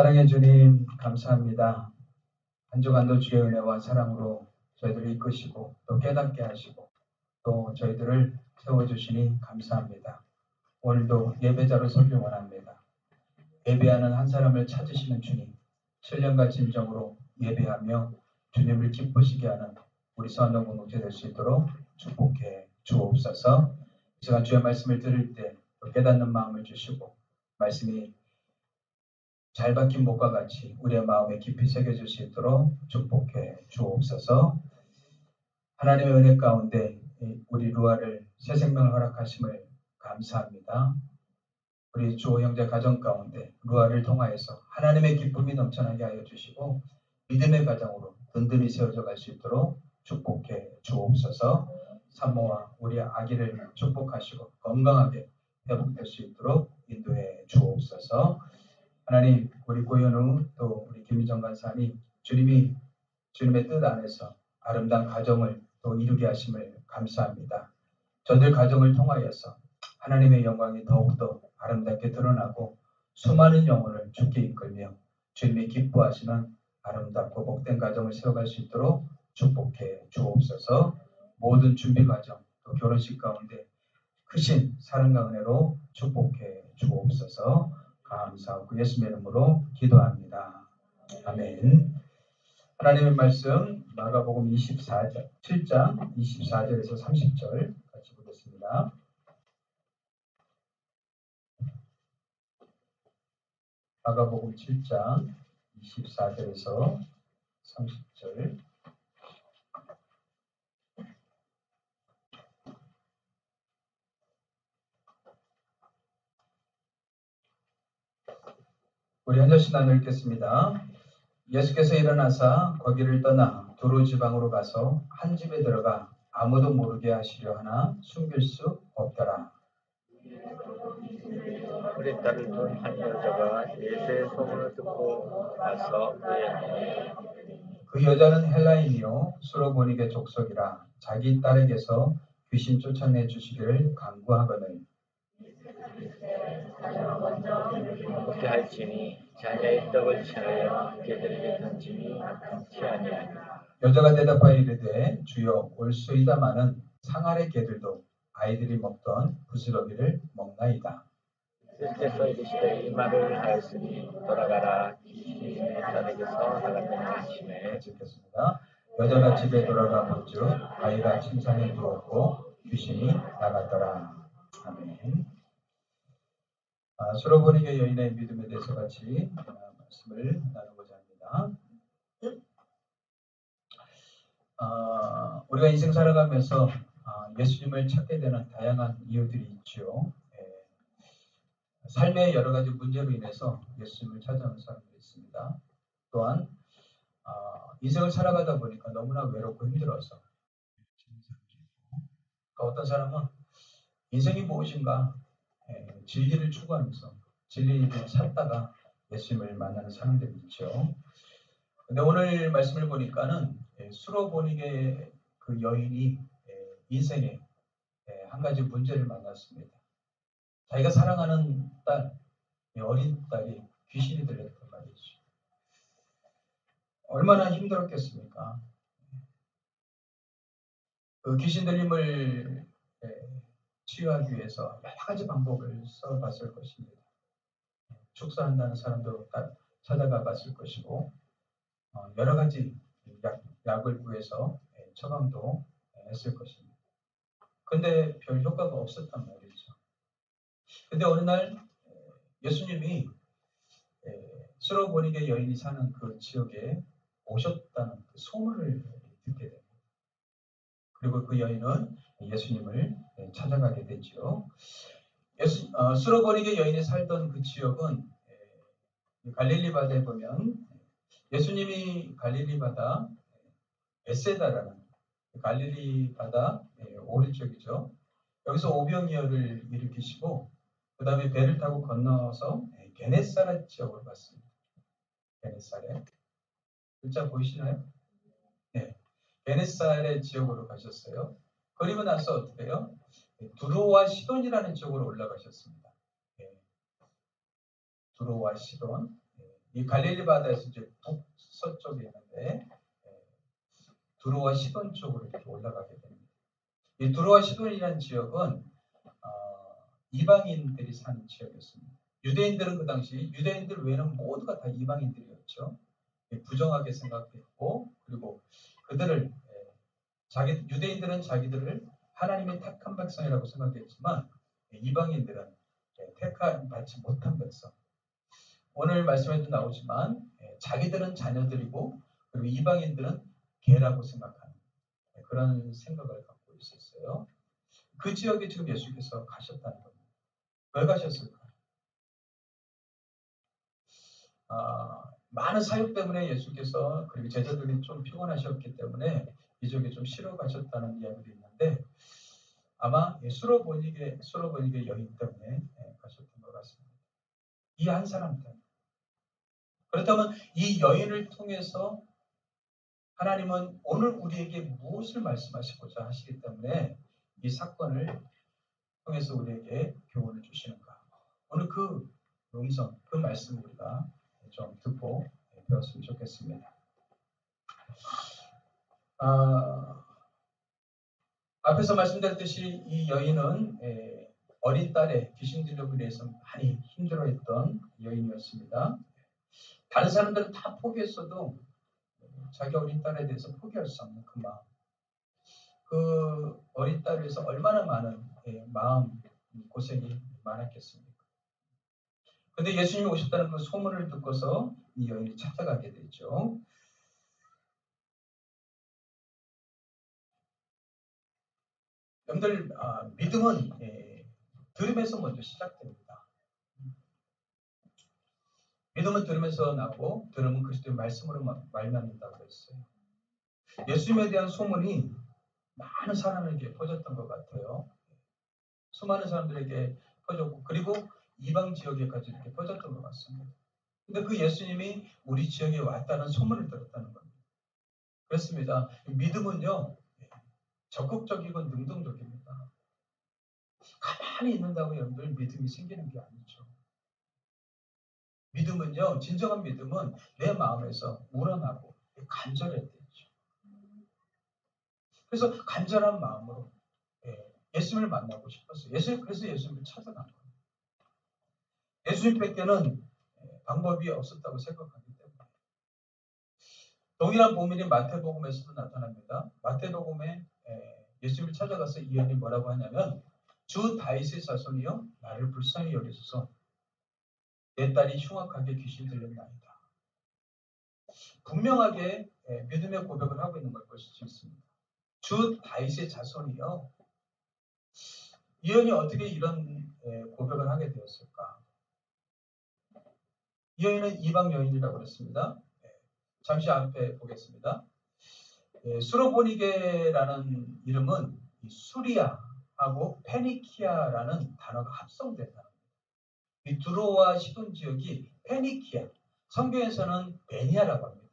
사랑해 주님 감사합니다. 한 주간도 주의 은혜와 사랑으로 저희들을 이끄시고 또 깨닫게 하시고 또 저희들을 세워주시니 감사합니다. 오늘도 예배자로 서길 원합니다. 예배하는 한 사람을 찾으시는 주님, 신령과 진정으로 예배하며 주님을 기쁘시게 하는 우리 서한동 공동체 될 수 있도록 축복해 주옵소서. 이 시간 주의 말씀을 들을 때 깨닫는 마음을 주시고 말씀이 잘 박힌 목과 같이 우리의 마음에 깊이 새겨질 수 있도록 축복해 주옵소서. 하나님의 은혜 가운데 우리 루아를 새 생명을 허락하심을 감사합니다. 우리 주호 형제 가정 가운데 루아를 통하여서 하나님의 기쁨이 넘쳐나게 하여 주시고 믿음의 가정으로 든든히 세워져 갈 수 있도록 축복해 주옵소서. 산모와 우리 아기를 축복하시고 건강하게 회복될 수 있도록 인도해 주옵소서. 하나님, 우리 고현우 또 우리 김희정 간사님, 주님이 주님의 뜻 안에서 아름다운 가정을 또 이루게 하심을 감사합니다. 저들 가정을 통하여서 하나님의 영광이 더욱더 아름답게 드러나고 수많은 영혼을 주께 이끌며 주님이 기뻐하시는 아름답고 복된 가정을 세워갈 수 있도록 축복해 주옵소서. 모든 준비 과정 또 결혼식 가운데 크신 사랑과 은혜로 축복해 주옵소서. 감사하고 예수님의 이름으로 기도합니다. 아멘. 하나님의 말씀 마가복음 7장 24절에서 30절 같이 보겠습니다. 마가복음 7장 24절에서 30절. 우리 한 절씩 나눠 읽겠습니다. 예수께서 일어나사 거기를 떠나 두로 지방으로 가서 한 집에 들어가 아무도 모르게 하시려 하나 숨길 수 없더라. 우리 딸을 둔 한 여자가 예수의 소문을 듣고 와서 그 여자는 헬라인이요 수로보니게 족속이라 자기 딸에게서 귀신 쫓아내 주시기를 간구하거늘 어떻게 할지니 자녀의 떡을 취하여 개들에게 던짐이 마땅치 아니하니라. 여자가 대답하여 이르되 주여 올소이다마는 상아래 개들도 아이들이 먹던 부스러기를 먹나이다. 예수께서 이르시되 이 말을 하였으니 돌아가라 귀신이 내 딸에게서 나갔다니 하시매. 읽겠습니다. 여자가 집에 돌아가 본즉 아이가 침상에 누웠고 귀신이 나갔더라. 아멘. 수로보니게 여인의 믿음에 대해서 같이 말씀을 나누고자 합니다. 우리가 인생 살아가면서 예수님을 찾게 되는 다양한 이유들이 있죠. 삶의 여러 가지 문제로 인해서 예수님을 찾아오는 사람들이 있습니다. 또한 인생을 살아가다 보니까 너무나 외롭고 힘들어서 어떤 사람은 인생이 무엇인가 진리를 추구하면서 진리를 찾다가 예수님을 만나는 사람들이 있죠. 근데 오늘 말씀을 보니까는 수로보니게 그 여인이 인생에 한 가지 문제를 만났습니다. 자기가 사랑하는 딸, 어린 딸이 귀신이 들렸단 말이죠. 얼마나 힘들었겠습니까? 그 귀신 들림을 치유하기 위해서 여러 가지 방법을 써봤을 것입니다. 축사한다는 사람도 찾아가 봤을 것이고 여러 가지 약을 구해서 처방도 했을 것입니다. 근데 별 효과가 없었단 말이죠. 근데 어느 날 예수님이 수로보니게 여인이 사는 그 지역에 오셨다는 그 소문을 듣게 됩니다. 그리고 그 여인은 예수님을 찾아가게 되죠. 수로보니게 여인이 살던 그 지역은 갈릴리 바다에 보면 예수님이 갈릴리 바다 베세다라는 갈릴리 바다 오른쪽이죠. 여기서 오병이어를 일으키시고 그 다음에 배를 타고 건너서 게네사렛 지역으로 갔습니다. 게네사렛 글자 보이시나요? 네, 게네사렛 지역으로 가셨어요. 그리고 나서 어떻게 해요? 두로와 시돈이라는 지역으로 올라가셨습니다. 두로와 시돈. 이 갈릴리 바다에서 이제 북서쪽에 있는데 두로와 시돈 쪽으로 이렇게 올라가게 됩니다. 이 두로와 시돈이라는 지역은 이방인들이 사는 지역이었습니다. 유대인들은 그 당시 유대인들 외에는 모두가 다 이방인들이었죠. 부정하게 생각했고 그리고 그들을 유대인들은 자기들을 하나님의 택한 백성이라고 생각했지만 이방인들은 택받지 못한 백성. 오늘 말씀에도 나오지만 자기들은 자녀들이고 그리고 이방인들은 개라고 생각하는 그런 생각을 갖고 있었어요. 그 지역에 지금 예수께서 가셨다는 겁니다. 왜 가셨을까? 많은 사역 때문에 예수께서 그리고 제자들이 좀 피곤하셨기 때문에 이 지역에 좀 쉬러 가셨다는 이야기도 있는데 아마 수로보니게 여인 때문에 가셨던 것 같습니다. 이 한 사람 때문에. 그렇다면 이 여인을 통해서 하나님은 오늘 우리에게 무엇을 말씀하시고자 하시기 때문에 이 사건을 통해서 우리에게 교훈을 주시는가. 오늘 그 용성, 그 말씀을 우리가 좀 듣고 배웠으면 좋겠습니다. 앞에서 말씀드렸듯이 이 여인은 어린 딸의 귀신 들림으로 인해서 많이 힘들어했던 여인이었습니다. 다른 사람들은 다 포기했어도 자기 어린 딸에 대해서 포기할 수 없는 그 마음. 그 어린 딸을 위해서 얼마나 많은 마음 고생이 많았겠습니까? 근데 예수님이 오셨다는 그 소문을 듣고서 이 여인이 찾아가게 되죠. 여러분들 믿음은 들음에서 먼저 시작됩니다. 믿음은 들으면서 나고 들음은 그리스도의 말씀으로 말미암는다고 했어요. 예수님에 대한 소문이 많은 사람에게 퍼졌던 것 같아요. 수많은 사람들에게 퍼졌고 그리고 이방 지역에까지 이렇게 퍼졌던 것 같습니다. 근데 그 예수님이 우리 지역에 왔다는 소문을 들었다는 겁니다. 그렇습니다. 믿음은요 적극적이고 능동적입니다. 가만히 있는다고 여러분들 믿음이 생기는 게 아니죠. 믿음은요 진정한 믿음은 내 마음에서 우러나고 간절해야 되죠. 그래서 간절한 마음으로 예수님을 만나고 싶었어요. 그래서 예수님을 찾아간 거예요. 예수님께는 방법이 없었다고 생각하기 때문에. 동일한 보밀이 마태복음에서도 나타납니다. 마태복음에 예수님을 찾아가서 이 여인이 뭐라고 하냐면 주 다윗의 자손이여 나를 불쌍히 여기소서 내 딸이 흉악하게 귀신 들렸나이다. 분명하게 믿음의 고백을 하고 있는 걸 볼 수 있습니다. 주 다윗의 자손이여 이 여인이 어떻게 이런 고백을 하게 되었을까? 이 여인은 이방 여인이라고 그랬습니다. 잠시 앞에 보겠습니다. 수로보니게라는 이름은 수리아하고 페니키아라는 단어가 합성된 단어입니다. 이 두로와 시돈 지역이 페니키아, 성경에서는 베니아라고 합니다.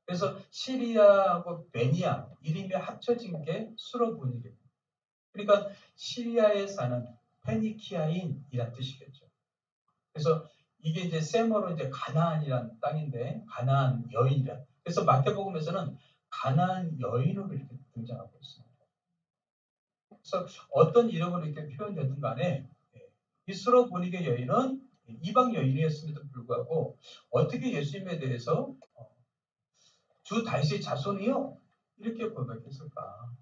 그래서 시리아하고 베니아 이름이 합쳐진 게 수로보니게입니다. 그러니까 시리아에 사는 페니키아인이란 뜻이겠죠. 그래서 이게 이제 세모로 이제 가나안이란 땅인데 가나안 여인이란. 그래서 마태복음에서는 가나안 여인으로 이렇게 등장하고 있습니다. 그래서 어떤 이름으로 이렇게 표현되든 간에 이 수로보니게 여인은 이방 여인이었음에도 불구하고 어떻게 예수님에 대해서 주 다윗의 자손이요 이렇게 고백했을까?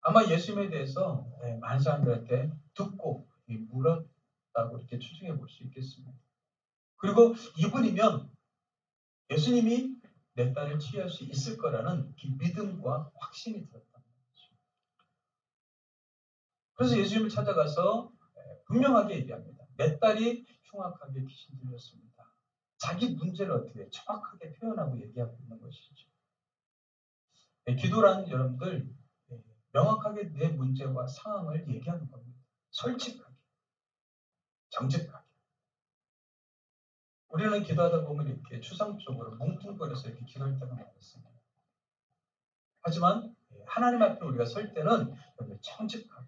아마 예수님에 대해서 많은 사람들한테 듣고 물었다고 이렇게 추정해 볼 수 있겠습니다. 그리고 이분이면 예수님이 내 딸을 치유할 수 있을 거라는 믿음과 확신이 들었다는 거죠. 그래서 예수님을 찾아가서 분명하게 얘기합니다. 내 딸이 흉악하게 귀신 들렸습니다. 자기 문제를 어떻게 정확하게 표현하고 얘기하고 있는 것이죠. 기도란 여러분들 명확하게 내 문제와 상황을 얘기하는 겁니다. 솔직하게, 정직하게. 우리는 기도하다 보면 이렇게 추상적으로 뭉뚱거려서 이렇게 기도할 때가 많습니다. 하지만 하나님 앞에 우리가 설 때는 정직하게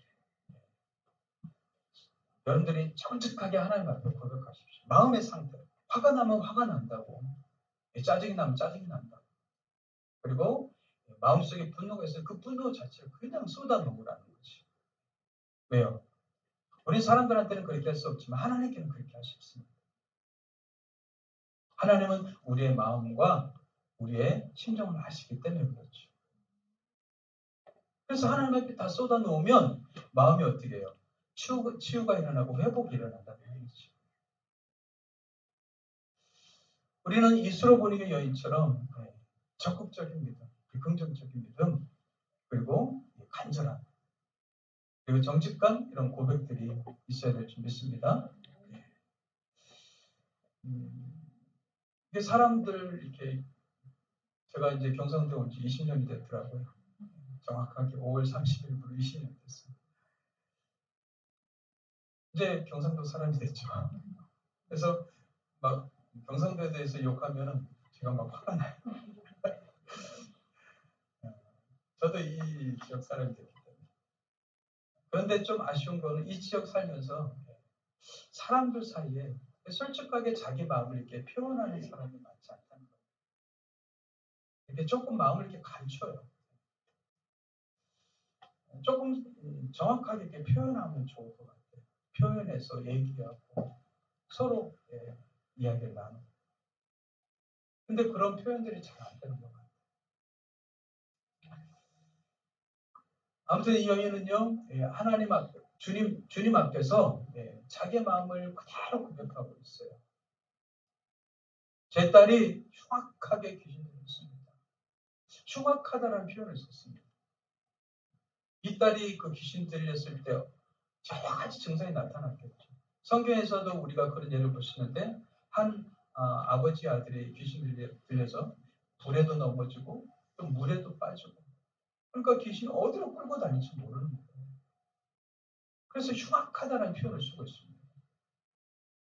여러분들이 솔직하게 하나님 앞에 고백하십시오. 마음의 상태. 화가 나면 화가 난다고. 짜증이 나면 짜증이 난다고. 그리고 마음속에 분노가 있으면 그 분노 자체를 그냥 쏟아놓으라는 거지. 왜요? 우리 사람들한테는 그렇게 할 수 없지만 하나님께는 그렇게 할 수 있습니다. 하나님은 우리의 마음과 우리의 심정을 아시기 때문에 그렇죠. 그래서 하나님 앞에 다 쏟아놓으면 마음이 어떻게 해요? 치유가 일어나고 회복이 일어난다는 얘기죠. 우리는 이 수로보니게 여인처럼 적극적인 믿음, 긍정적인 믿음, 그리고 간절함, 그리고 정직한 이런 고백들이 있어야 될 줄 믿습니다. 이게 사람들 이렇게 제가 이제 경상도에 온 지 20년이 됐더라고요. 정확하게 5월 30일부로 20년이 됐습니다. 이제 경상도 사람이 됐죠. 그래서 막 경상도에 대해서 욕하면 제가 막 화가 나요. 저도 이 지역 사람이 됐기 때문에. 그런데 좀 아쉬운 거는 이 지역 살면서 사람들 사이에 솔직하게 자기 마음을 이렇게 표현하는 사람이 많지 않다는 거예요. 이렇게 조금 마음을 이렇게 감춰요. 조금 정확하게 이렇게 표현하면 좋을 것 같아요. 표현해서 얘기하고 서로 이야기를 나누고. 근데 그런 표현들이 잘 안 되는 것 같아요. 아무튼 이 여인은요, 하나님 앞, 주님 앞에서 자기 마음을 그대로 고백하고 있어요. 제 딸이 흉악하게 귀신을 했습니다. 흉악하다는 표현을 썼습니다. 이 딸이 그 귀신 들렸을 때 여러 가지 증상이 나타났겠죠. 성경에서도 우리가 그런 예를 볼 수 있는데 한 아버지 아들이 귀신 들려서 불에도 넘어지고 또 물에도 빠지고 그러니까 귀신이 어디로 끌고 다닐지 모르는 거예요. 그래서 흉악하다는 표현을 쓰고 있습니다.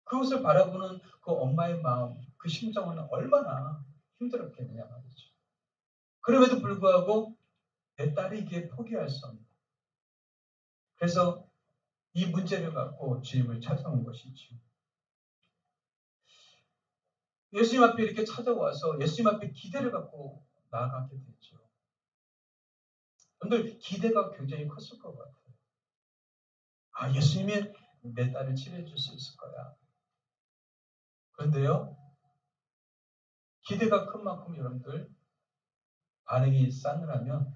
그것을 바라보는 그 엄마의 마음, 그 심정은 얼마나 힘들었겠느냐 말이죠. 그럼에도 불구하고 내 딸이 이게 포기할 수 없는. 그래서 이 문제를 갖고 주님을 찾아온 것이죠. 예수님 앞에 이렇게 찾아와서 예수님 앞에 기대를 갖고 나아가게 됐죠. 근데 기대가 굉장히 컸을 것 같아요. 예수님이 내 딸을 치료해 줄 수 있을 거야. 그런데요, 기대가 큰 만큼 여러분들 반응이 싸늘하면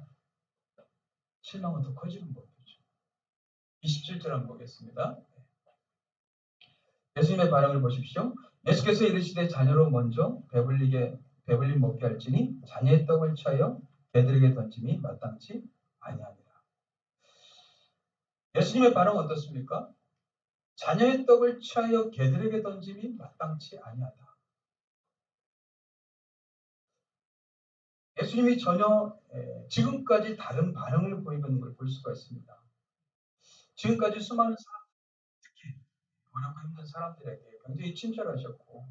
실망은 더 커지는 거죠. 27절 한번 보겠습니다. 예수님의 반응을 보십시오. 예수께서 이르시되 자녀로 먼저 배불리 먹게 할지니 자녀의 떡을 취하여 개들에게 던짐이 마땅치 아니하니라. 예수님의 반응은 어떻습니까? 자녀의 떡을 취하여 개들에게 던짐이 마땅치 아니하다. 예수님이 전혀 지금까지 다른 반응을 보이는 걸 볼 수가 있습니다. 지금까지 수많은 사람, 특히 어렵고 힘든 사람들에게 굉장히 친절하셨고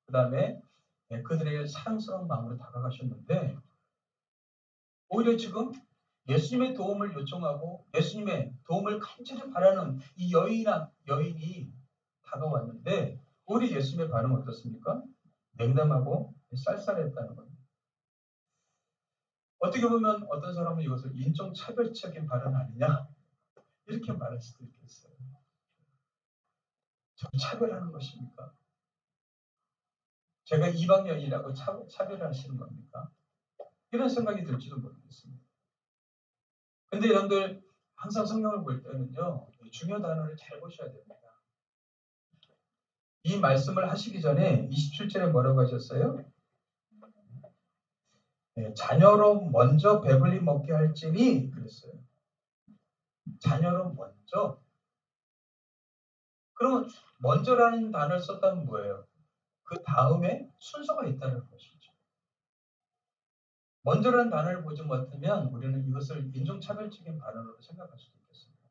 그 다음에 그들에게 사랑스러운 마음으로 다가가셨는데 오히려 지금 예수님의 도움을 요청하고 예수님의 도움을 간절히 바라는 이 여인이 다가왔는데 오히려 예수님의 반응은 어떻습니까? 냉담하고 쌀쌀했다는 겁니다. 어떻게 보면 어떤 사람은 이것을 인종차별적인 발언 아니냐 이렇게 말할 수도 있겠어요. 저 차별하는 것입니까? 제가 이방인이라고 차별하시는 겁니까? 이런 생각이 들지도 모르겠습니다. 근데 여러분들 항상 성경을 볼 때는요. 중요 단어를 잘 보셔야 됩니다. 이 말씀을 하시기 전에 27절에 뭐라고 하셨어요? 자녀로 먼저 배불리 먹게 할지니 그랬어요. 자녀로 먼저. 그러면 먼저라는 단어를 썼다면 뭐예요? 그 다음에 순서가 있다는 것이죠. 먼저라는 단어를 보지 못하면 우리는 이것을 인종차별적인 발언으로 생각할 수도 있겠습니다.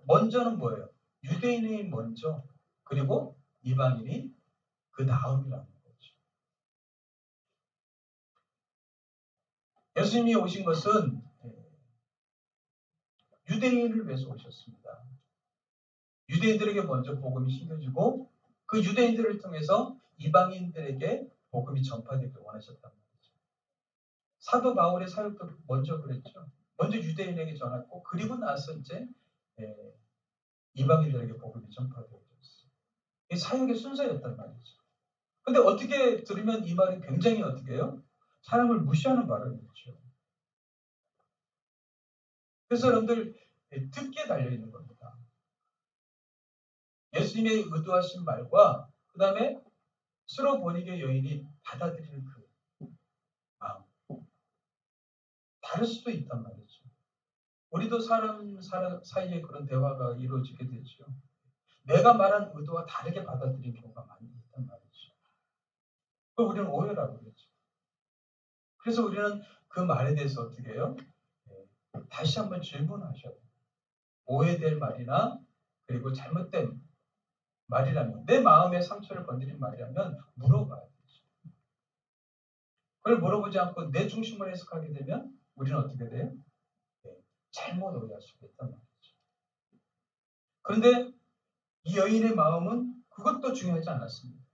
먼저는 뭐예요? 유대인이 먼저, 그리고 이방인이 그 다음이라는 거죠. 예수님이 오신 것은 유대인을 위해서 오셨습니다. 유대인들에게 먼저 복음이 심겨지고 그 유대인들을 통해서 이방인들에게 복음이 전파되길 원하셨단 말이죠. 사도 바울의 사역도 먼저 그랬죠. 먼저 유대인에게 전했고 그리고 나서 이제 이방인들에게 복음이 전파되었어요. 이 사역의 순서였단 말이죠. 근데 어떻게 들으면 이 말이 굉장히 어떻게 해요? 사람을 무시하는 발언이죠. 그래서 여러분들 듣기에 달려있는 겁니다. 예수님의 의도하신 말과 그 다음에 스로보니게 여인이 받아들이는 그 마음 다를 수도 있단 말이죠. 우리도 사람 사이에 그런 대화가 이루어지게 되죠. 내가 말한 의도와 다르게 받아들인 경우가 많이 있단 말이죠. 그걸 우리는 오해라고 그러죠. 그래서 우리는 그 말에 대해서 어떻게 해요? 다시 한번 질문하셔야 돼요. 오해될 말이나 그리고 잘못된 말이라면 내 마음의 상처를 건드린 말이라면 물어봐야 되죠. 그걸 물어보지 않고 내 중심으로 해석하게 되면 우리는 어떻게 돼요? 잘못 오해할 수가 있단 말이죠. 그런데 이 여인의 마음은 그것도 중요하지 않았습니다.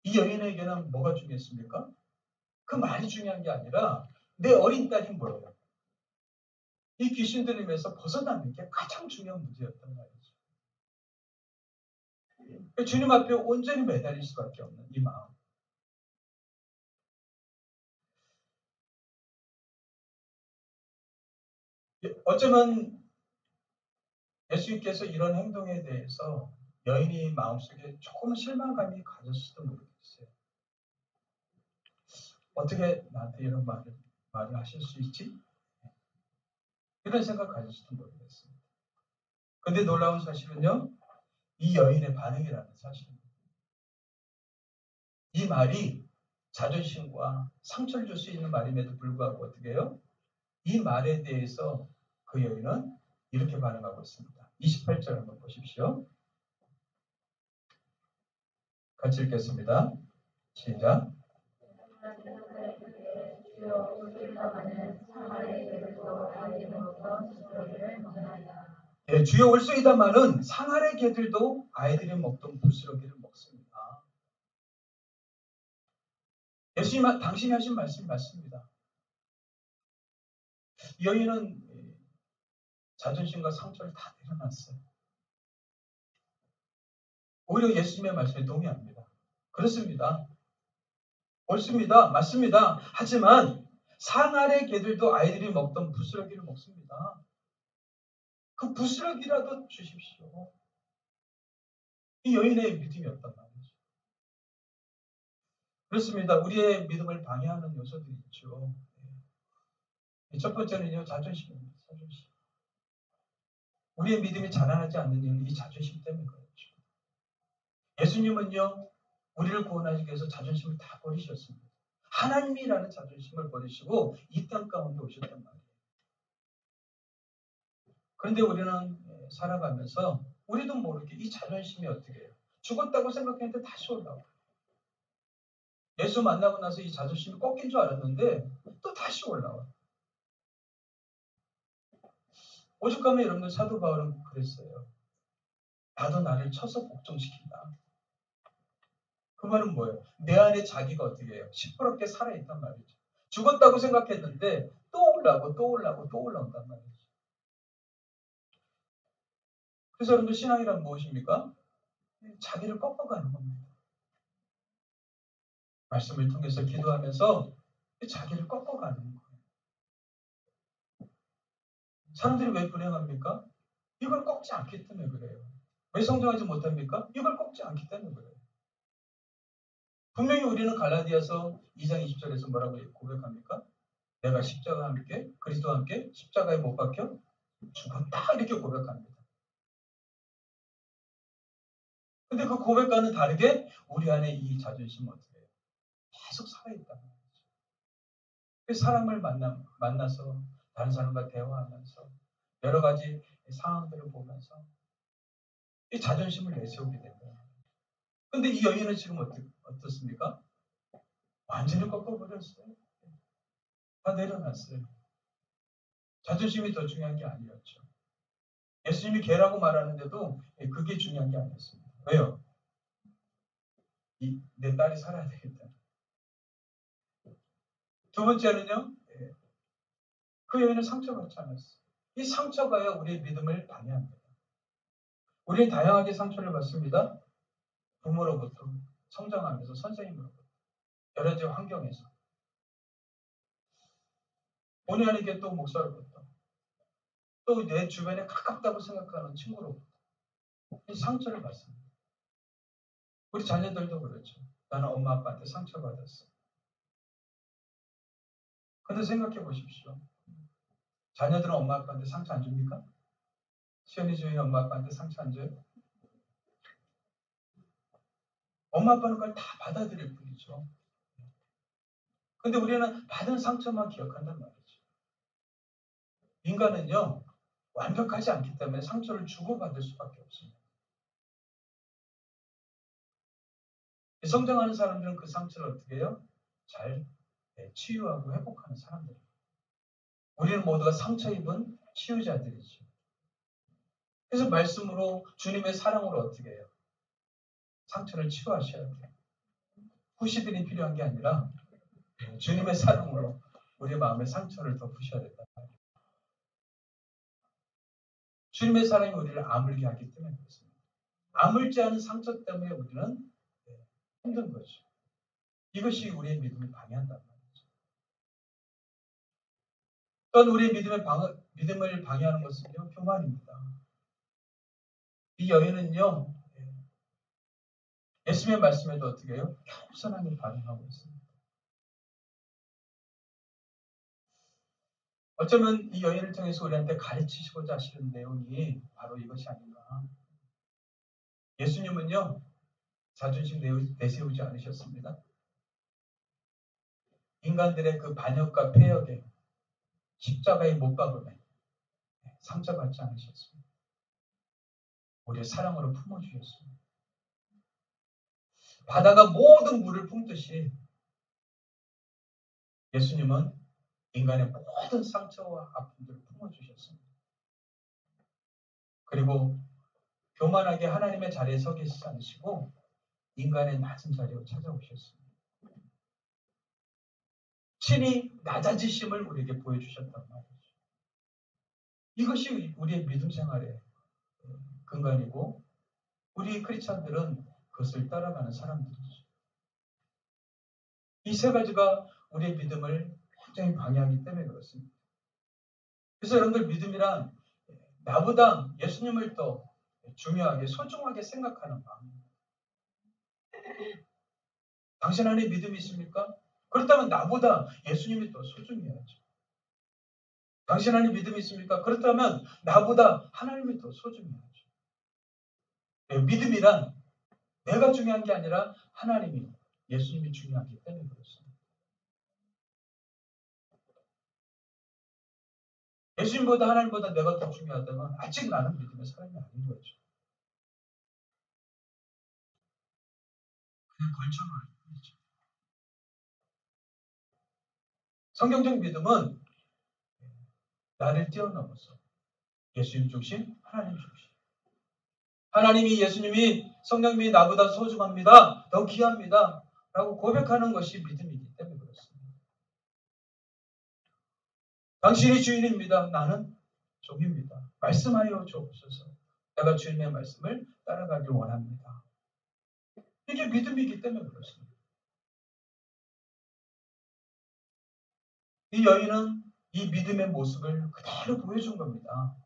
이 여인에게는 뭐가 중요했습니까? 그 말이 중요한 게 아니라 내 어린 딸이 뭐예요? 이 귀신 들림에서 벗어나는 게 가장 중요한 문제였단 말이죠. 주님 앞에 온전히 매달릴 수밖에 없는 이 마음. 어쩌면 예수님께서 이런 행동에 대해서 여인이 마음속에 조금 실망감이 가졌을지도 모르겠어요. 어떻게 나한테 이런 말을 하실 수 있지? 이런 생각 가질지도 모르겠습니다. 근데 놀라운 사실은요, 이 여인의 반응이라는 사실입니다. 이 말이 자존심과 상처를 줄 수 있는 말임에도 불구하고 어떻게 해요? 이 말에 대해서 그 여인은 이렇게 반응하고 있습니다. 28절 한번 보십시오. 같이 읽겠습니다. 시작. 예, 주여 올소이다마는 상아의 개들도 아이들이 먹던 부스러기를 먹습니다. 예수님 당신이 하신 말씀이 맞습니다. 이 여인은 자존심과 상처를 다 내려놨어요. 오히려 예수님의 말씀에 동의합니다. 그렇습니다. 옳습니다. 맞습니다. 하지만 상아의 개들도 아이들이 먹던 부스러기를 먹습니다. 그 부스러기라도 주십시오. 이 여인의 믿음이었단 말이죠. 그렇습니다. 우리의 믿음을 방해하는 요소들이 있죠. 첫 번째는요, 자존심입니다. 자존심. 우리의 믿음이 자라나지 않는 이유는 이 자존심 때문에 그렇죠. 예수님은요, 우리를 구원하시기 위해서 자존심을 다 버리셨습니다. 하나님이라는 자존심을 버리시고 이 땅 가운데 오셨단 말이에요. 그런데 우리는 살아가면서 우리도 모르게 이 자존심이 어떻게 해요? 죽었다고 생각했는데 다시 올라와요. 예수 만나고 나서 이 자존심이 꺾인 줄 알았는데 또 다시 올라와요. 오죽하면 여러분들 사도 바울은 그랬어요. 나도 나를 쳐서 복종시킨다. 그 말은 뭐예요? 내 안에 자기가 어떻게 해요? 시퍼렇게 살아있단 말이죠. 죽었다고 생각했는데 또 올라오고 또 올라오고 또 올라온단 말이죠. 그래서 여러분들 신앙이란 무엇입니까? 자기를 꺾어가는 겁니다. 말씀을 통해서 기도하면서 자기를 꺾어가는 거예요. 사람들이 왜 불행합니까? 이걸 꺾지 않기 때문에 그래요. 왜 성장하지 못합니까? 이걸 꺾지 않기 때문에 그래요. 분명히 우리는 갈라디아서 2장 20절에서 뭐라고 고백합니까? 내가 십자가와 함께 그리스도와 함께 십자가에 못 박혀 죽었다 이렇게 고백합니다. 근데 그 고백과는 다르게 우리 안에 이 자존심은 어떻게 해요? 계속 살아있다는 거죠. 그래서 사람을 만나서 다른 사람과 대화하면서 여러 가지 상황들을 보면서 이 자존심을 내세우게 된다. 근데 이 여인은 지금 어떻습니까? 완전히 꺾어버렸어요. 다 내려놨어요. 자존심이 더 중요한 게 아니었죠. 예수님이 개라고 말하는데도 그게 중요한 게 아니었습니다. 왜요? 내 딸이 살아야 되겠다. 두 번째는요. 그 여인은 상처받지 않았어요. 이 상처가요 우리의 믿음을 방해합니다. 우리는 다양하게 상처를 받습니다. 부모로부터, 성장하면서 선생님으로부터, 여러 가지 환경에서, 본의 아니게 또 목사로부터, 또 내 주변에 가깝다고 생각하는 친구로부터 이 상처를 받습니다. 우리 자녀들도 그렇죠. 나는 엄마 아빠한테 상처받았어. 근데 생각해 보십시오. 자녀들은 엄마 아빠한테 상처 안 줍니까? 시연이 주인 엄마 아빠한테 상처 안 줘요? 엄마 아빠는 그걸 다 받아들일 뿐이죠. 근데 우리는 받은 상처만 기억한단 말이죠. 인간은요, 완벽하지 않기 때문에 상처를 주고받을 수밖에 없습니다. 성장하는 사람들은 그 상처를 어떻게 해요? 잘 치유하고 회복하는 사람들입니다. 우리는 모두가 상처 입은 치유자들이죠. 그래서 말씀으로 주님의 사랑으로 어떻게 해요? 상처를 치유하셔야 돼요. 후시들이 필요한 게 아니라 주님의 사랑으로 우리 마음의 상처를 덮으셔야 된다. 주님의 사랑이 우리를 아물게 하기 때문에 그렇습니다. 아물지 않은 상처 때문에 우리는 힘든 거죠. 이것이 우리의 믿음을 방해한단 말이죠. 또한 우리의 믿음을 방해하는 것은요, 교만입니다. 이 여인은요, 예수님의 말씀에도 어떻게 해요? 겸손하게 반응하고 있습니다. 어쩌면 이 여인을 통해서 우리한테 가르치시고자 하시는 내용이 바로 이것이 아닌가. 예수님은요, 자존심 내세우지 않으셨습니다. 인간들의 그 반역과 폐역에 십자가에 못 박음에 상처받지 않으셨습니다. 오히려 사랑으로 품어주셨습니다. 바다가 모든 물을 품듯이 예수님은 인간의 모든 상처와 아픔들을 품어주셨습니다. 그리고 교만하게 하나님의 자리에 서 계시지 않으시고 인간의 낮은 자리로 찾아오셨습니다. 친히 낮아지심을 우리에게 보여주셨단 말이죠. 이것이 우리의 믿음 생활의 근간이고 우리 크리스찬들은 그것을 따라가는 사람들이죠. 이 세 가지가 우리의 믿음을 굉장히 방해하기 때문에 그렇습니다. 그래서 여러분들 믿음이란 나보다 예수님을 더 중요하게 소중하게 생각하는 마음입니다. 당신 안에 믿음이 있습니까? 그렇다면 나보다 예수님이 더 소중해야죠. 당신 안에 믿음이 있습니까? 그렇다면 나보다 하나님이 더 소중해야죠. 믿음이란 내가 중요한 게 아니라 하나님이, 예수님이 중요하기 때문에 그렇습니다. 예수님보다 하나님보다 내가 더 중요하다면 아직 나는 믿음의 사람이 아닌 거죠. 그냥 걸쳐놓을 뿐이죠. 성경적 믿음은 나를 뛰어넘어서 예수님 중심, 하나님 중심. 하나님이, 예수님이, 성령님이 나보다 소중합니다. 더 귀합니다. 라고 고백하는 것이 믿음이기 때문에 그렇습니다. 당신이 주인입니다. 나는 종입니다. 말씀하여 주옵소서. 내가 주님의 말씀을 따라가길 원합니다. 이게 믿음이기 때문에 그렇습니다. 이 여인은 이 믿음의 모습을 그대로 보여준 겁니다.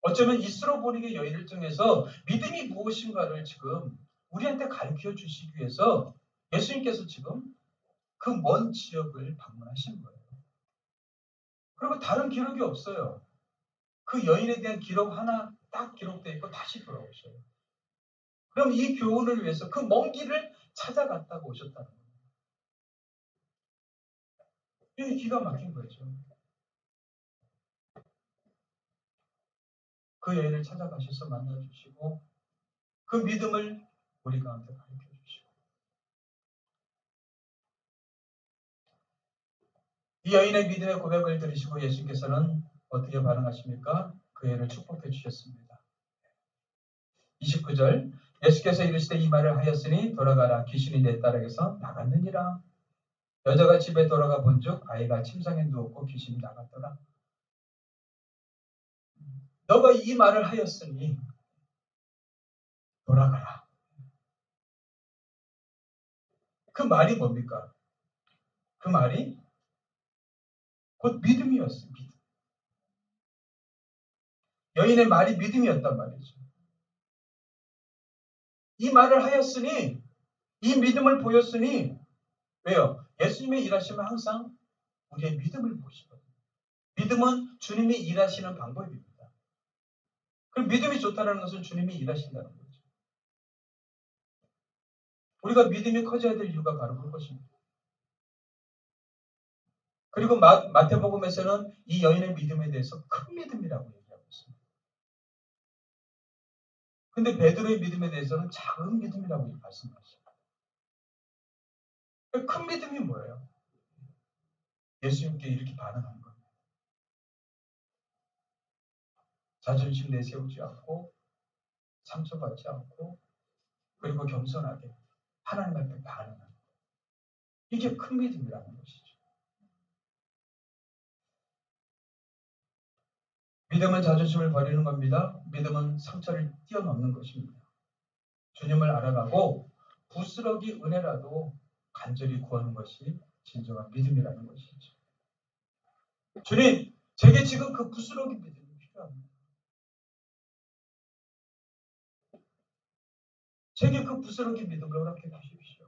어쩌면 이스라엘의 여인을 통해서 믿음이 무엇인가를 지금 우리한테 가르쳐 주시기 위해서 예수님께서 지금 그 먼 지역을 방문하신 거예요. 그리고 다른 기록이 없어요. 그 여인에 대한 기록 하나 딱 기록되어 있고 다시 돌아오셔요. 그럼 이 교훈을 위해서 그 먼 길을 찾아갔다고 오셨다는 거예요. 이게 기가 막힌 거죠. 그 여인을 찾아가셔서 만나주시고 그 믿음을 우리 가운데 가르쳐 주시고 이 여인의 믿음의 고백을 들으시고 예수님께서는 어떻게 반응하십니까? 그 애를 축복해 주셨습니다. 29절 예수께서 이르시되 이 말을 하였으니 돌아가라 귀신이 내 딸에게서 나갔느니라. 여자가 집에 돌아가 본즉 아이가 침상에 누웠고 귀신이 나갔더라. 너가 이 말을 하였으니 돌아가라. 그 말이 뭡니까? 그 말이 곧 믿음이었어요. 믿음. 여인의 말이 믿음이었단 말이죠. 이 말을 하였으니 이 믿음을 보였으니 왜요? 예수님의 일하시면 항상 우리의 믿음을 보시거든요. 믿음은 주님이 일하시는 방법입니다. 그럼 믿음이 좋다는 것은 주님이 일하신다는 거죠. 우리가 믿음이 커져야 될 이유가 바로 그것입니다. 그리고 마태복음에서는 이 여인의 믿음에 대해서 큰 믿음이라고 얘기하고 있습니다. 근데 베드로의 믿음에 대해서는 작은 믿음이라고 말씀하십니다. 큰 믿음이 뭐예요? 예수님께 이렇게 반응하는 겁니다. 자존심 내세우지 않고 상처받지 않고 그리고 겸손하게 하나님 앞에 반응하는 이게 큰 믿음이라는 것이죠. 믿음은 자존심을 버리는 겁니다. 믿음은 상처를 뛰어넘는 것입니다. 주님을 알아가고 부스러기 은혜라도 간절히 구하는 것이 진정한 믿음이라는 것이죠. 주님, 제게 지금 그 부스러기 믿음이 필요합니다. 제게 그 부스러기 믿음을 허락해 주십시오.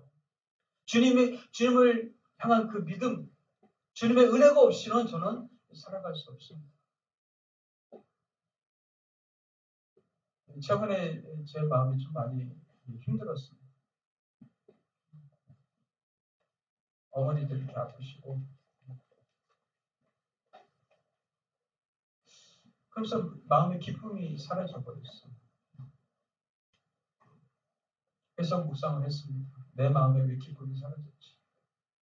주님을 향한 그 믿음, 주님의 은혜가 없이는 저는 살아갈 수 없습니다. 최근에 제 마음이 좀 많이 힘들었습니다. 어머니들 이렇게 아프시고 그래서 마음의 기쁨이 사라져 버렸어요. 그래서 묵상을 했습니다. 내 마음에 왜 기쁨이 사라졌지?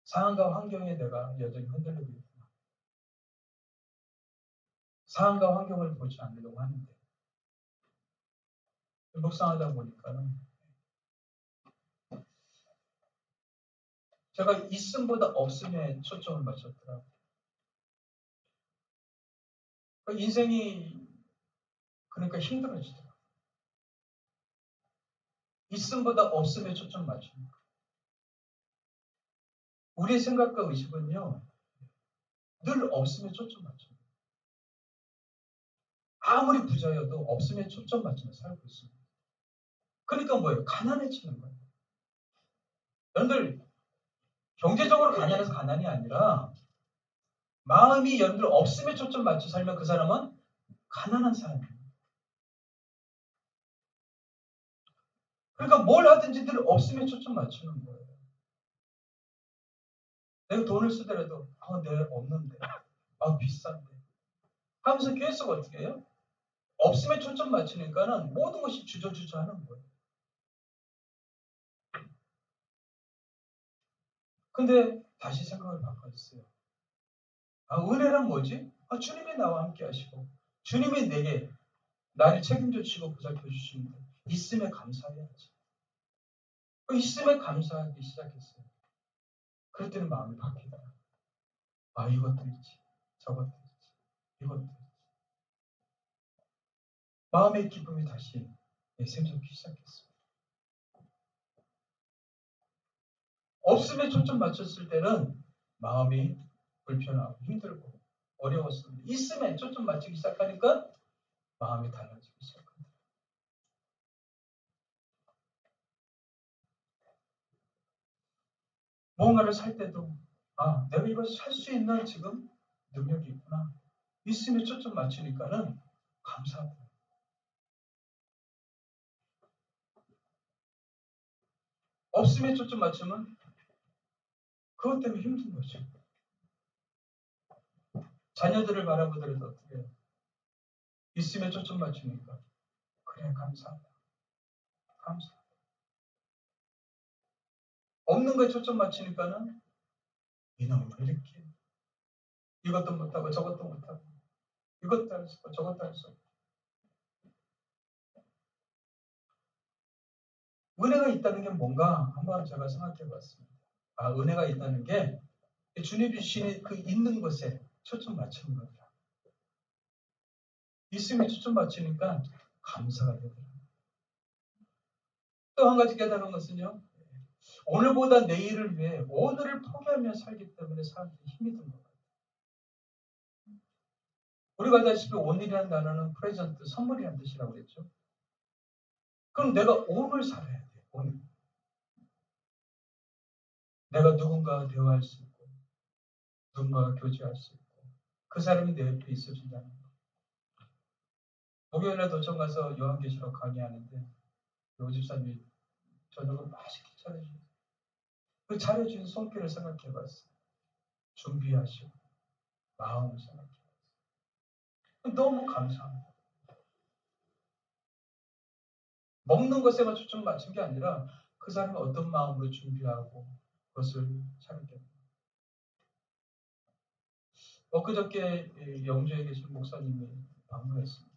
상황과 환경에 내가 여전히 흔들리고 있구나. 상황과 환경을 보지 않으려고 하는데 묵상하다 보니까는 제가 있음보다 없음에 초점을 맞췄더라고요. 인생이 그러니까 힘들어지더라고요. 있음보다 없음에 초점 맞춥니다. 우리의 생각과 의식은요, 늘 없음에 초점 맞춥니다. 아무리 부자여도 없음에 초점 맞추며 살고 있습니다. 그러니까 뭐예요? 가난해지는 거예요. 여러분들, 경제적으로 가난해서 가난이 아니라 마음이 여러분들 없음에 초점 맞춰 살면 그 사람은 가난한 사람이에요. 그러니까 뭘 하든지 늘 없음에 초점 맞추는 거예요. 내가 돈을 쓰더라도 내가 없는데 비싼데 하면서 계속 어떻게 해요? 없음에 초점 맞추니까는 모든 것이 주저주저하는 거예요. 근데 다시 생각을 바꿔주세요. 은혜란 뭐지? 주님이 나와 함께 하시고 주님이 내게 나를 책임져 주시고 보살펴 주시는데 있음에 감사해야지. 있음에 감사하기 시작했어요. 그랬더니 마음이 바뀌더라고요. 이것도 있지. 저것도 있지. 이것도 있지. 마음의 기쁨이 다시 샘솟기 시작했어요. 없음에 초점 맞췄을 때는 마음이 불편하고 힘들고 어려웠습니다. 있음에 초점 맞추기 시작하니까 마음이 달라지기 시작합니다. 뭔가를 살 때도 내가 이것을 살 수 있는 지금 능력이 있구나. 있음에 초점 맞추니까는 감사하더라고요. 없음에 초점 맞추면 그것 때문에 힘든 거죠. 자녀들을 바라보더라도 어떻게 해요? 있음에 초점 맞추니까 그래 감사하다. 감사. 없는 거에 초점 맞추니까는 이놈이 왜 이렇게 이것도 못하고 저것도 못하고 이것도 할 수 없고 저것도 할 수 없고 은혜가 있다는 게 뭔가 한번 제가 생각해 봤습니다. 아, 은혜가 있다는 게 주님 주시는 그 있는 것에 초점 맞추는 거더라. 있음에 초점 맞추니까 감사가 되더라. 또 한 가지 깨달은 것은요. 오늘보다 내일을 위해 오늘을 포기하며 살기 때문에 사람들이 힘이 든 것 같아요. 우리가 알다시피 오늘이라는 단어는 프레젠트, 선물이라는 뜻이라고 그랬죠. 그럼 내가 오늘 살아야 돼. 오늘. 내가 누군가와 대화할 수 있고 누군가와 교제할 수 있고 그 사람이 내 옆에 있어준다는 거. 목요일에 도청 가서 요한계시록 강의하는데 요 집사님이 저녁을 맛있게 차려주고 그 차려준 손길을 생각해봤어요. 준비하시고 마음을 생각해봤어요. 너무 감사합니다. 먹는 것에만 초점 맞춘 게 아니라 그 사람이 어떤 마음으로 준비하고 그것을 차렸겠다. 엊그저께 영주에 계신 목사님이 방문했습니다.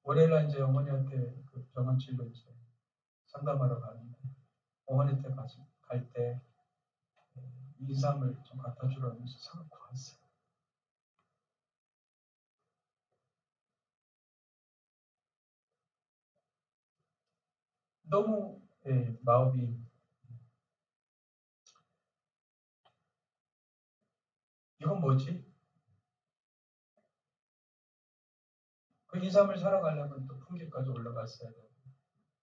월요일날 이제 어머니한테 그 병원 진료 이제 상담하러 가는데 어머니한테 갈 때 인삼을 좀 갖다 주라고 해서 사갖고 왔어요. 너무 마음이 이건 뭐지? 그 인삼을 사러 가려면 또 풍계까지 올라갔어야 되고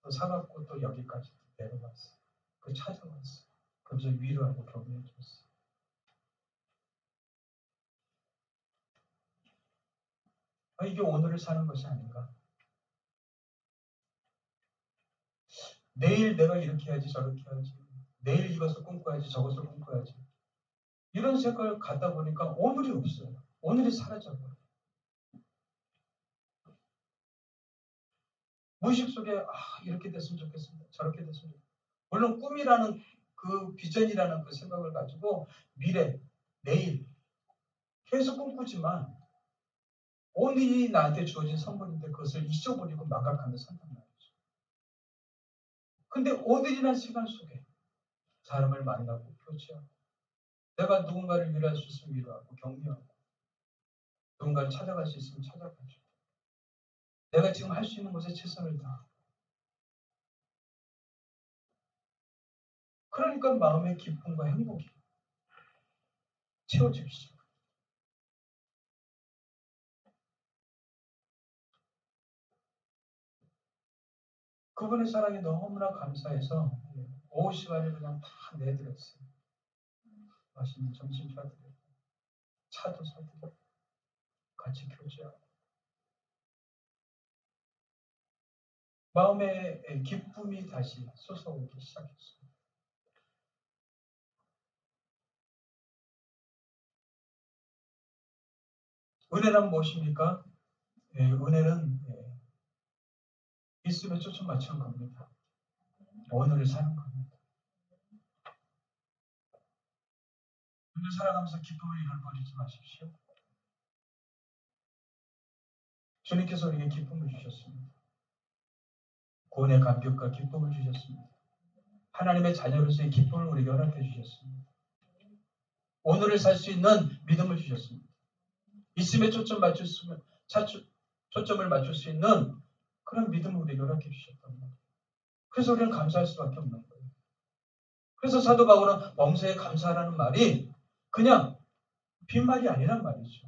또 사갖고 또 여기까지 내려갔어요. 그 찾아왔어요. 그래서 위로하고 격려해 줬어요. 아, 이게 오늘을 사는 것이 아닌가? 내일 내가 이렇게 해야지 저렇게 해야지 내일 이것을 꿈꿔야지 저것을 꿈꿔야지 이런 생각을 갖다 보니까 오늘이 없어요. 오늘이 사라져버려요. 무의식 속에 이렇게 됐으면 좋겠습니다. 저렇게 됐으면 좋겠습니다. 물론 꿈이라는 그 비전이라는 그 생각을 가지고 미래, 내일 계속 꿈꾸지만 오늘이 나한테 주어진 선물인데 그것을 잊어버리고 망각하며 산단 말이죠. 근데 오늘이라는 시간 속에 사람을 만나고 교제하고 내가 누군가를 위로할 수 있으면 위로하고 격려하고 누군가를 찾아갈 수 있으면 찾아가죠. 내가 지금 할 수 있는 것에 최선을 다하고 그러니까 마음의 기쁨과 행복이 채워지기 시작합니다. 그분의 사랑이 너무나 감사해서 오후 시간을 그냥 다 내드렸어요. 맛있는 점심 사드리고 차도 사드리고 같이 교제하고 마음의 기쁨이 다시 솟아오기 시작했어요. 은혜란 무엇입니까? 은혜는 있음에 초점 맞추는 겁니다. 오늘을 사는 겁니다. 오늘 살아가면서 기쁨을 잃어버리지 마십시오. 주님께서 우리에게 기쁨을 주셨습니다. 구원의 감격과 기쁨을 주셨습니다. 하나님의 자녀로서의 기쁨을 우리에게 허락해 주셨습니다. 오늘을 살 수 있는 믿음을 주셨습니다. 있음에 초점을 맞출 수 있는 그런 믿음을 우리에게 허락해 주셨단 말이에요. 그래서 우리는 감사할 수밖에 없는 거예요. 그래서 사도 바울은 범사에 감사하라는 말이 그냥 빈말이 아니란 말이죠.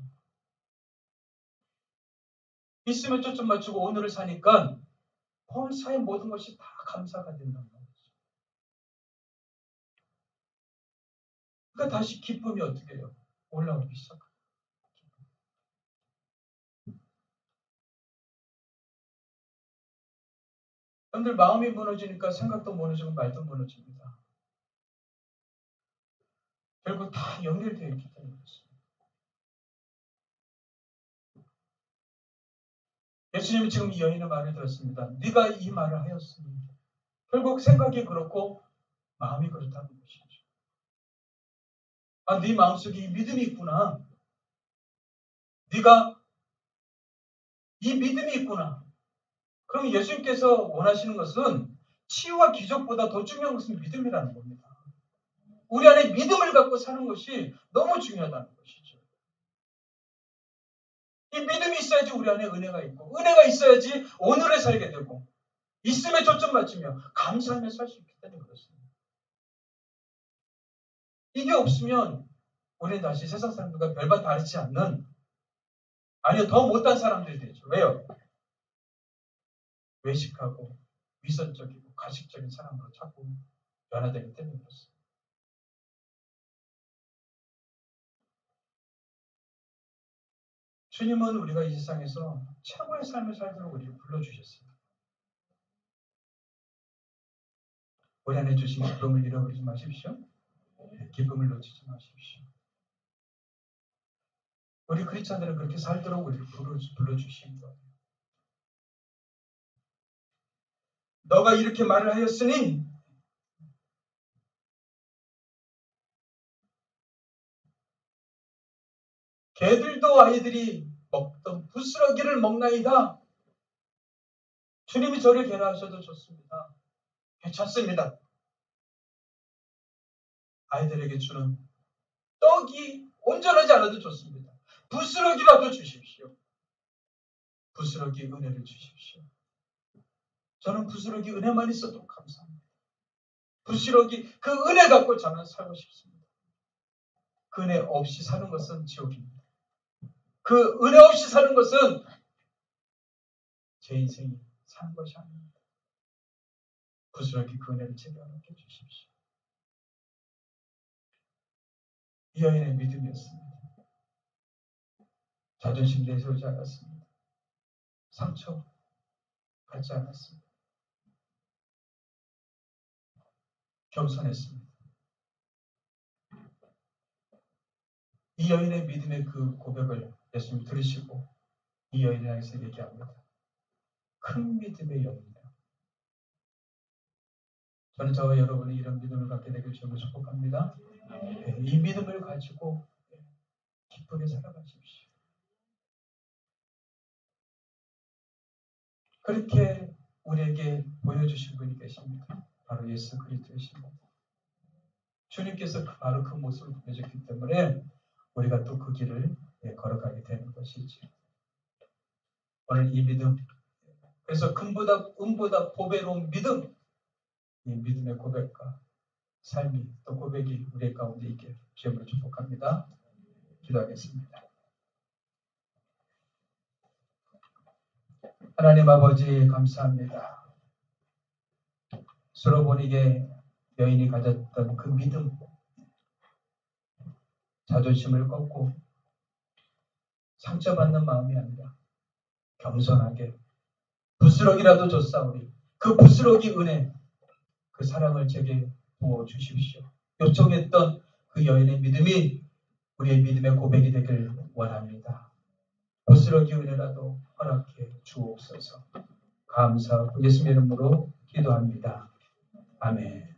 있음에 초점 맞추고 오늘을 사니까 범사의 모든 것이 다 감사가 된단 말이죠. 그러니까 다시 기쁨이 어떻게 해요? 올라오기 시작합니다. 여러분들 마음이 무너지니까 생각도 무너지고 말도 무너집니다. 결국 다 연결되어 있기 때문에 그렇습니다. 예수님이 지금 이 여인의 말을 들었습니다. 네가 이 말을 하였으니 결국 생각이 그렇고 마음이 그렇다는 것이죠. 아, 네 마음속에 이 믿음이 있구나. 네가 이 믿음이 있구나. 그럼 예수님께서 원하시는 것은 치유와 기적보다 더 중요한 것은 믿음이라는 겁니다. 우리 안에 믿음을 갖고 사는 것이 너무 중요하다는 것이죠. 이 믿음이 있어야지 우리 안에 은혜가 있고, 은혜가 있어야지 오늘을 살게 되고, 있음에 초점 맞추며 감사하며 살 수 있기 때문에 그렇습니다. 이게 없으면 우리는 다시 세상 사람들과 별반 다르지 않는, 아니요 더 못한 사람들이 되죠. 왜요? 외식하고 위선적이고 가식적인 사람으로 자꾸 변화되기 때문에 그렇습니다. 주님은 우리가 이 세상에서 최고의 삶을 살도록 우리를 불러주셨습니다. 우리 안에 주신 기쁨을 잃어버리지 마십시오. 기쁨을 놓치지 마십시오. 우리 크리스찬들은 그렇게 살도록 우리를 불러주신 거예요. 너가 이렇게 말을 하였으니 개들도 아이들이 먹던 부스러기를 먹나이다. 주님이 저를 개라 하셔도 좋습니다. 괜찮습니다. 아이들에게 주는 떡이 온전하지 않아도 좋습니다. 부스러기라도 주십시오. 부스러기 은혜를 주십시오. 저는 부스러기 은혜만 있어도 감사합니다. 부스러기 그 은혜 갖고 저는 살고 싶습니다. 그 은혜 없이 사는 것은 지옥입니다. 그 은혜 없이 사는 것은 제 인생이 사는 것이 아닙니다. 부스러기 그 은혜를 제게 함께 주십시오. 이 여인의 믿음이었습니다. 자존심 내세우지 않았습니다. 상처 받지 않았습니다. 겸손했습니다. 이 여인의 믿음의 그 고백을 예수님 들으시고 이 여인을 향해서 얘기합니다. 큰 믿음의 여인이다. 저는 저와 여러분이 이런 믿음을 갖게 되길 주님을 축복합니다. 이 믿음을 가지고 기쁘게 살아가십시오. 그렇게 우리에게 보여주신 분이 계십니다. 바로 예수 그리스도이십니다. 주님께서 바로 그 모습을 보여줬기 때문에 우리가 또 그 길을 걸어가게 되는 것이죠. 오늘 이 믿음, 그래서 금보다 은보다 보배로운 믿음, 이 믿음의 고백과 삶이 또 고백이 우리 가운데 있게 주님을 축복합니다. 기도하겠습니다. 하나님 아버지 감사합니다. 수로보니게 여인이 가졌던 그 믿음, 자존심을 꺾고 상처받는 마음이 아니라 겸손하게 부스러기라도 줬사오니 그 부스러기 은혜, 그 사랑을 제게 부어주십시오. 요청했던 그 여인의 믿음이 우리의 믿음의 고백이 되길 원합니다. 부스러기 은혜라도 허락해 주옵소서. 감사하고 예수님의 이름으로 기도합니다. 아멘.